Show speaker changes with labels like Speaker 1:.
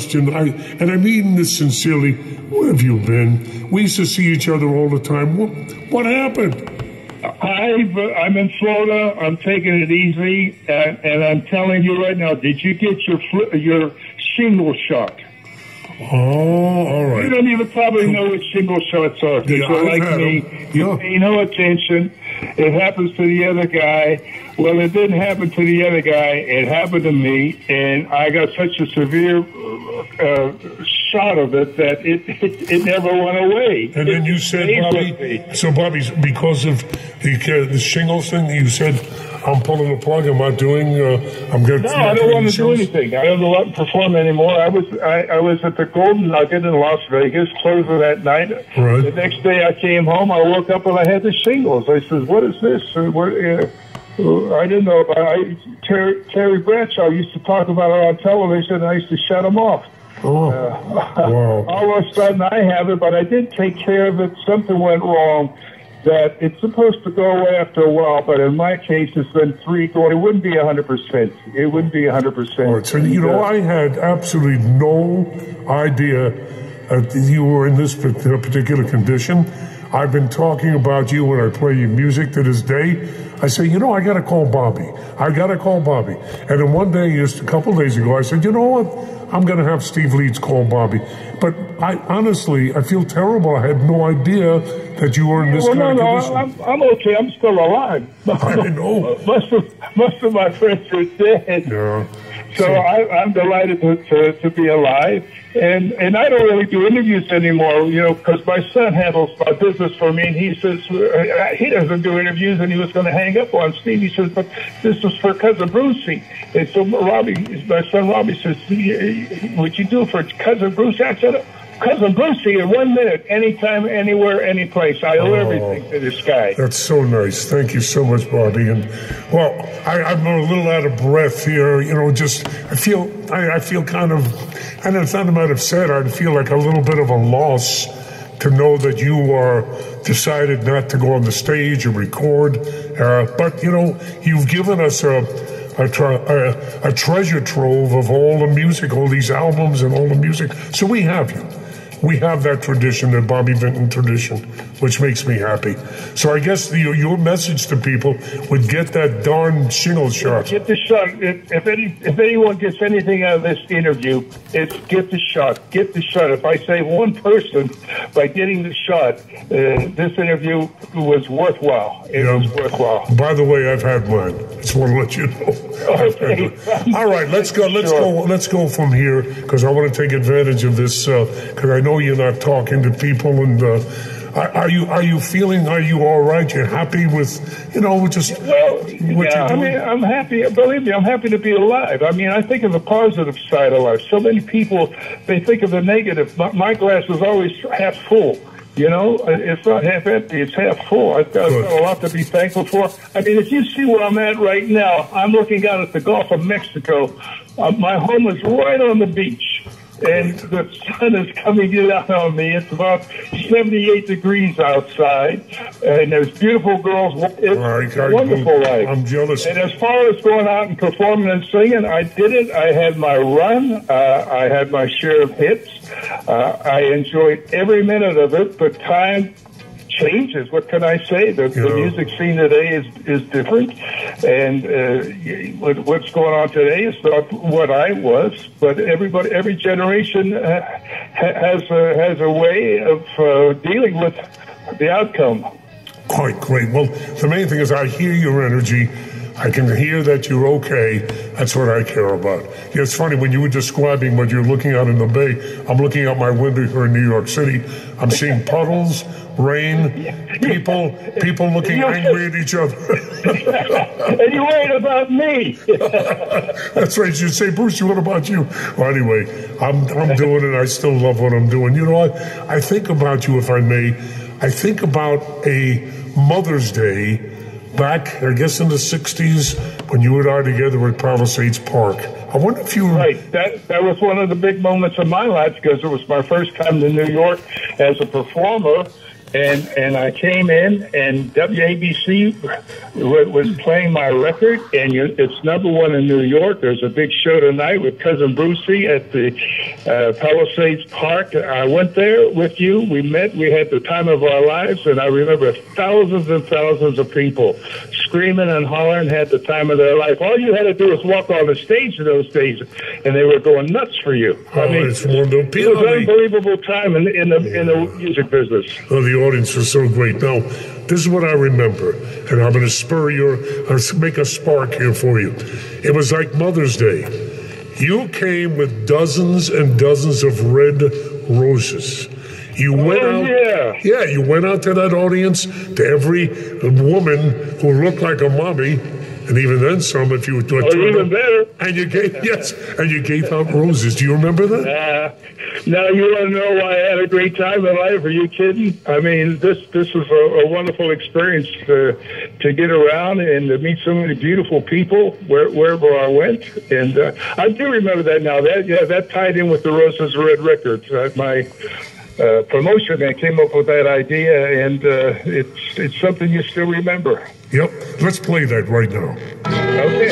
Speaker 1: question, and I mean this sincerely. Where have you been? We used to see each other all the time. What happened?
Speaker 2: I'm in Florida. I'm taking it easy, and I'm telling you right now. Did you get your shingle shot?
Speaker 1: Oh, all right.
Speaker 2: You don't even probably know what shingle shots are. Because you're like me. You pay no attention. It happens to the other guy. Well, it didn't happen to the other guy. It happened to me, and I got such a severe shot of it that it never went away.
Speaker 1: And then you said, Bobby, so Bobby, because of the shingles thing, you said, I'm pulling the plug. I'm not doing. I'm going.
Speaker 2: No, I don't want to do anything. I don't want to perform anymore. I was at the Golden Nugget in Las Vegas, closing that night.
Speaker 1: Right.
Speaker 2: The next day, I came home. I woke up and I had the shingles. I said, "What is this?" I didn't know about it. Terry Bradshaw used to talk about it on television, and I used to shut him off.
Speaker 1: Oh, wow.
Speaker 2: All of a sudden, I have it, but I did take care of it. Something went wrong. That it's supposed to go away after a while, but in my case, it's been 3 going. It wouldn't be 100%. It wouldn't be 100%.
Speaker 1: Right, so, I had absolutely no idea that you were in this particular condition. I've been talking about you when I play your music to this day. I say, I got to call Bobby. And then one day, just a couple days ago, I said, you know what? I'm going to have Steve Leeds call Bobby. But honestly, I feel terrible. I had no idea that you were in this kind of condition.
Speaker 2: I'm okay. I'm still alive.
Speaker 1: I know.
Speaker 2: Most of my friends are dead.
Speaker 1: Yeah.
Speaker 2: So I'm delighted to be alive. And I don't really do interviews anymore, because my son handles my business for me, and he says he doesn't do interviews, and he was going to hang up on Steve. He says, but this was for Cousin Brucey. And so my son Robbie says, would you do it for Cousin Brucey? I said, Cousin Brucey in 1 minute, anytime, anywhere, any place. I owe everything to this guy.
Speaker 1: That's so nice. Thank you so much, Bobby. And well, I'm a little out of breath here. I feel kind of, and it's not a matter of sad. I feel like a little bit of a loss to know that you are decided not to go on the stage or record. But you've given us a treasure trove of all the music, all these albums and all the music. So we have you. We have that tradition, that Bobby Vinton tradition, which makes me happy. So I guess your message to people would get that darn shingle shot.
Speaker 2: Get the shot. If anyone gets anything out of this interview, it's get the shot. Get the shot. If I save one person by getting the shot, this interview was worthwhile. It was worthwhile.
Speaker 1: By the way, I've had mine. Just want to let you know.
Speaker 2: Okay.
Speaker 1: All right, let's go. Let's go from here, because I want to take advantage of this. Because I know you're not talking to people, and are you all right? You're happy with just what you're doing?
Speaker 2: I mean, I'm happy. Believe me, I'm happy to be alive. I mean, I think of the positive side of life. So many people, they think of the negative. My glass is always half full. It's not half empty, it's half full. I've got a lot to be thankful for. I mean, if you see where I'm at right now, I'm looking out at the Gulf of Mexico. My home is right on the beach, and the sun is coming down on me. It's about 78 degrees outside, and there's beautiful girls. It's a wonderful life.
Speaker 1: I'm jealous.
Speaker 2: And as far as going out and performing and singing, I did it. I had my run. I had my share of hits. I enjoyed every minute of it, but time changes. What can I say? The music scene today is different, and what's going on today is not what I was. But every generation has a way of dealing with the outcome.
Speaker 1: Quite great. Well, the main thing is I hear your energy. I can hear that you're okay. That's what I care about. It's funny, when you were describing what you're looking out in the bay, I'm looking out my window here in New York City. I'm seeing puddles, rain, people looking angry at each other.
Speaker 2: And you're worried about me.
Speaker 1: That's right. You'd say, Bruce, what about you? Well, anyway, I'm doing it. I still love what I'm doing. You know what? I think about you, if I may. I think about a Mother's Day back, I guess, in the 60s, when you and I together at Palisades Park. I wonder if you...
Speaker 2: Right. That was one of the big moments of my life, because it was my first time to New York as a performer, and I came in, and WABC was playing my record, and it's #1 in New York. There's a big show tonight with Cousin Brucey at the Palisades Park. I went there with you. We met. We had the time of our lives, and I remember thousands and thousands of people screaming and hollering, had the time of their life. All you had to do was walk on the stage in those days, and they were going nuts for you.
Speaker 1: I mean,
Speaker 2: it was an unbelievable time in the music business.
Speaker 1: Oh, the audience was so great. Now, this is what I remember, and I'm going to I'll make a spark here for you. It was like Mother's Day. You came with dozens and dozens of red roses. You went out, you went out to that audience, to every woman who looked like a mommy, and even then some, if you were doing
Speaker 2: even better.
Speaker 1: And you gave out roses. Do you remember that?
Speaker 2: Now you want to know why I had a great time in life? Are you kidding? I mean, this was a wonderful experience to get around and to meet so many beautiful people wherever I went. And I do remember that now. That tied in with the Roses Red Records. My promotion that came up with that idea, and it's something you still remember.
Speaker 1: Yep. Let's play that right now.
Speaker 2: Okay.